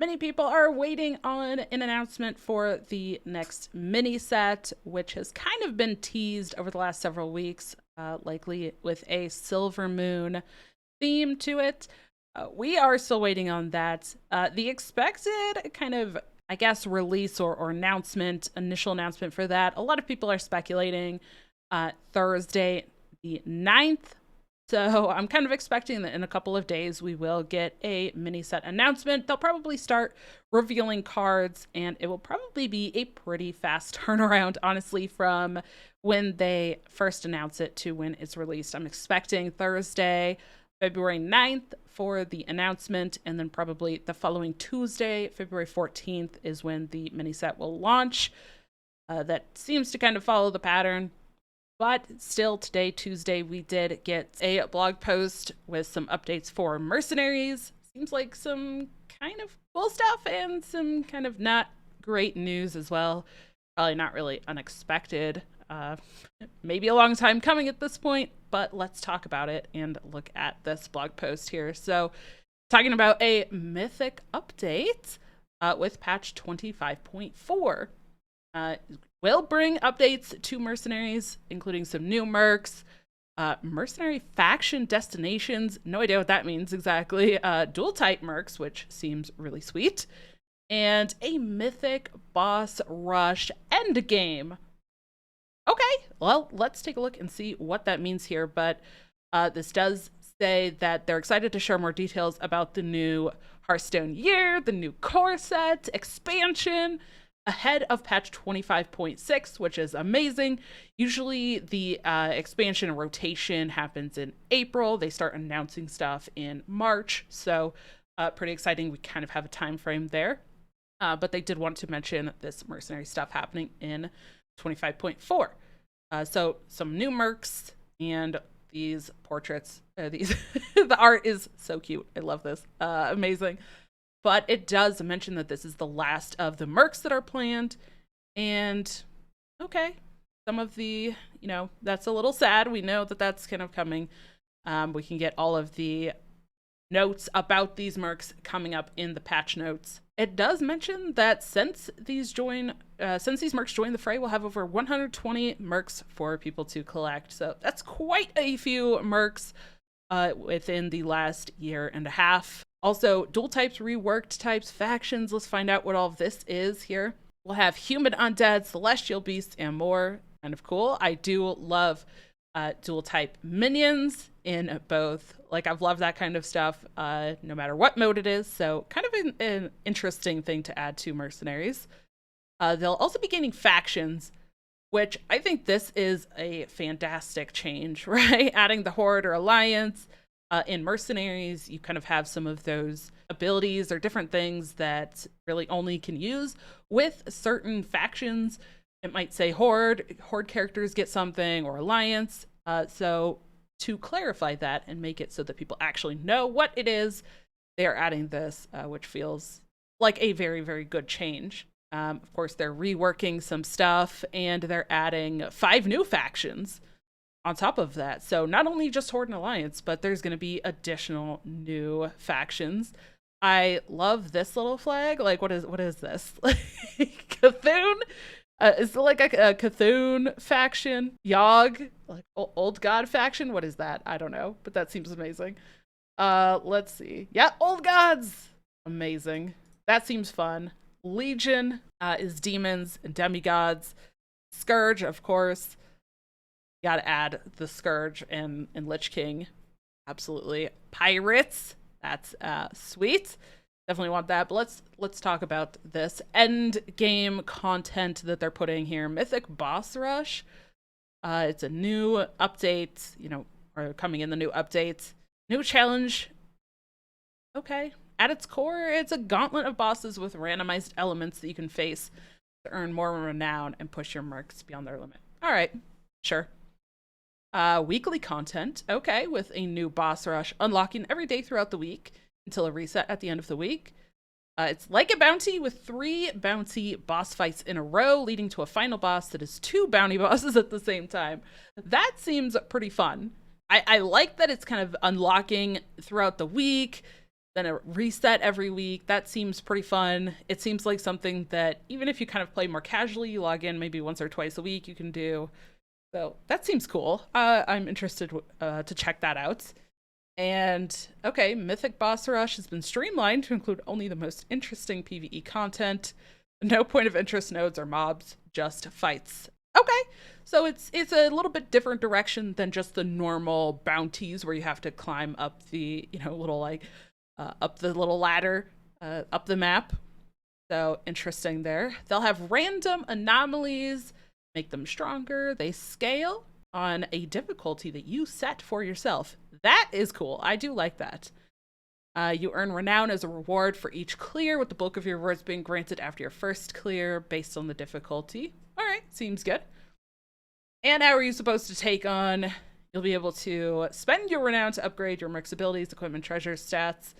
Many people are waiting on an announcement for the next mini set, which has kind of been teased over the last several weeks, likely with a Silver Moon theme to it. We are still waiting on that. The expected kind of, I guess, release or initial announcement for that, a lot of people are speculating Thursday the 9th. So I'm kind of expecting that in a couple of days we will get a mini set announcement. They'll probably start revealing cards, and it will probably be a pretty fast turnaround, honestly, from when they first announce it to when it's released. I'm expecting Thursday, February 9th for the announcement, and then probably the following Tuesday, February 14th, is when the mini set will launch. That seems to kind of follow the pattern. But still, today, Tuesday, we did get a blog post with some updates for Mercenaries. Seems like some kind of cool stuff and some kind of not great news as well. Probably not really unexpected. Maybe a long time coming at this point, but let's talk about it and look at this blog post here. So, talking about a Mythic update with patch 25.4. Will bring updates to Mercenaries, including some new Mercs, Mercenary faction destinations, no idea what that means exactly, dual type Mercs, which seems really sweet, and a Mythic boss rush endgame. Okay, well, let's take a look and see what that means here, but this does say that they're excited to share more details about the new Hearthstone year, the new core set, expansion, ahead of patch 25.6, which is amazing. Usually the expansion and rotation happens in April. They start announcing stuff in March, so pretty exciting. We kind of have a time frame there, but they did want to mention this mercenary stuff happening in 25.4. So some new Mercs and these portraits. The art is so cute. I love this. Amazing. But it does mention that this is the last of the Mercs that are planned. And, okay, some of the, that's a little sad. We know that that's kind of coming. We can get all of the notes about these Mercs coming up in the patch notes. It does mention that since these Mercs join the fray, we'll have over 120 Mercs for people to collect. So that's quite a few Mercs within the last year and a half. Also, dual types, reworked types, factions. Let's find out what all of this is here. We'll have human undead, celestial beasts, and more. Kind of cool. I do love dual type minions in both. Like, I've loved that kind of stuff no matter what mode it is. So kind of an interesting thing to add to Mercenaries. They'll also be gaining factions, which I think this is a fantastic change, right? Adding the Horde or Alliance. In Mercenaries, you kind of have some of those abilities or different things that really only can use with certain factions. It might say Horde characters get something, or Alliance. So to clarify that and make it so that people actually know what it is, they are adding this, which feels like a very, very good change. Of course, they're reworking some stuff, and they're adding 5 new factions on top of that. So not only just Horde and Alliance, but there's going to be additional new factions. I love this little flag. Like, what is this? Cthulhu? Is it like a Cthulhu faction? Yogg? Like old god faction? What is that? I don't know, but that seems amazing. Let's see. Yeah, old gods! Amazing. That seems fun. Legion is demons and demigods. Scourge, of course. Gotta add the Scourge and Lich King. Absolutely. Pirates. That's sweet. Definitely want that. But let's talk about this end game content that they're putting here. Mythic Boss Rush. It's a new update, or coming in the new update. New challenge. Okay. At its core, it's a gauntlet of bosses with randomized elements that you can face to earn more renown and push your Mercs beyond their limit. All right. Sure. Weekly content, okay, with a new boss rush unlocking every day throughout the week until a reset at the end of the week. It's like a bounty with 3 bounty boss fights in a row, leading to a final boss that is 2 bounty bosses at the same time. That seems pretty fun. I like that it's kind of unlocking throughout the week. then a reset every week. That seems pretty fun. It seems like something that even if you kind of play more casually, you log in maybe once or twice a week, you can do. So that seems cool. I'm interested to check that out. And okay, Mythic Boss Rush has been streamlined to include only the most interesting PvE content. No point of interest nodes or mobs, just fights. Okay, so it's a little bit different direction than just the normal bounties where you have to climb up the little like up the little ladder up the map. So interesting there. They'll have random anomalies, make them stronger. They scale on a difficulty that you set for yourself. That is cool. I do like that. You earn renown as a reward for each clear, with the bulk of your rewards being granted after your first clear based on the difficulty. All right, seems good. And how are you supposed to take on? You'll be able to spend your renown to upgrade your Mercs abilities, equipment, treasures, stats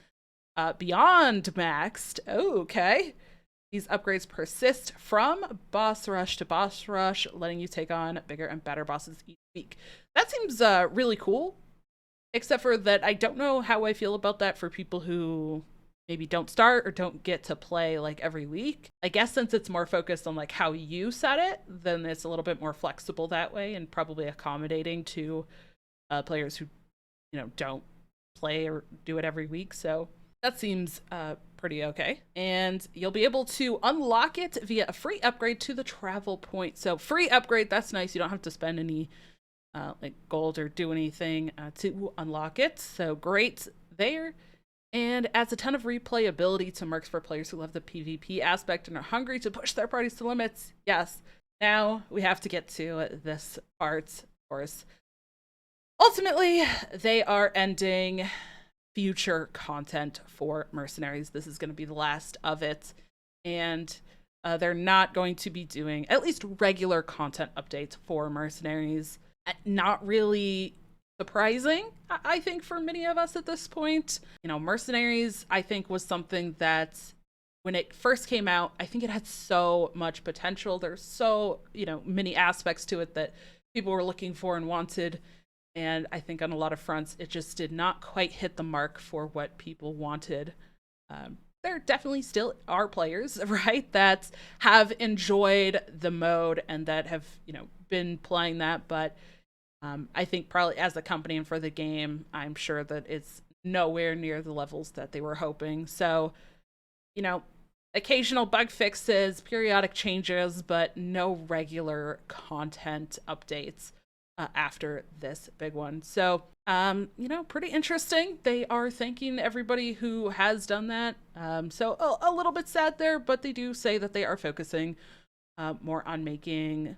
beyond maxed. Oh, okay. These upgrades persist from boss rush to boss rush, letting you take on bigger and better bosses each week. That seems really cool, except for that I don't know how I feel about that for people who maybe don't start or don't get to play like every week. I guess since it's more focused on like how you set it, then it's a little bit more flexible that way and probably accommodating to players who don't play or do it every week. So that seems pretty okay. And you'll be able to unlock it via a free upgrade to the travel point. So free upgrade, that's nice. You don't have to spend any like gold or do anything to unlock it. So great there. And adds a ton of replayability to Mercs for players who love the PvP aspect and are hungry to push their parties to limits. Yes. Now we have to get to this part, of course. Ultimately, they are ending future content for Mercenaries. This is going to be the last of it. And they're not going to be doing at least regular content updates for Mercenaries. Not really surprising, I think, for many of us at this point. Mercenaries, I think, was something that when it first came out, I think it had so much potential. There's so, many aspects to it that people were looking for and wanted. And I think on a lot of fronts, it just did not quite hit the mark for what people wanted. There definitely still are players, right, that have enjoyed the mode and that have, been playing that. But I think probably as a company and for the game, I'm sure that it's nowhere near the levels that they were hoping. So, occasional bug fixes, periodic changes, but no regular content updates after this big one. So, pretty interesting. They are thanking everybody who has done that. So a little bit sad there, but they do say that they are focusing more on making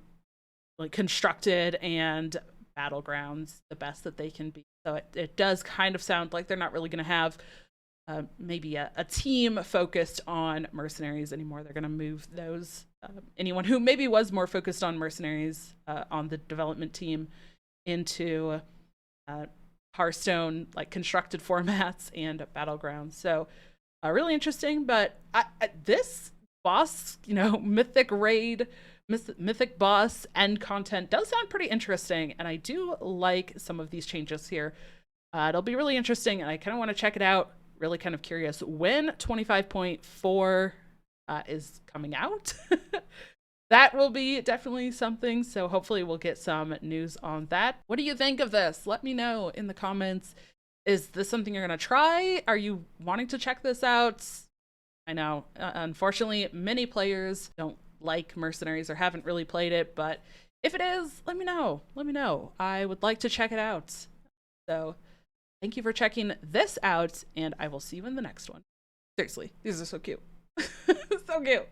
like constructed and battlegrounds the best that they can be. So it does kind of sound like they're not really going to have maybe a team focused on Mercenaries anymore. They're going to move those anyone who maybe was more focused on Mercenaries on the development team into Hearthstone like constructed formats and battlegrounds. So really interesting. But this boss, mythic raid, mythic boss end content does sound pretty interesting, and I do like some of these changes here. It'll be really interesting, and I kind of want to check it out. Really kind of curious when 25.4 is coming out. That will be definitely something, so hopefully we'll get some news on that. What do you think of this? Let me know in the comments. Is this something you're going to try? Are you wanting to check this out? I know, unfortunately, many players don't like Mercenaries or haven't really played it, but if it is, let me know. Let me know. I would like to check it out. So thank you for checking this out, and I will see you in the next one. Seriously, these are so cute. So cute.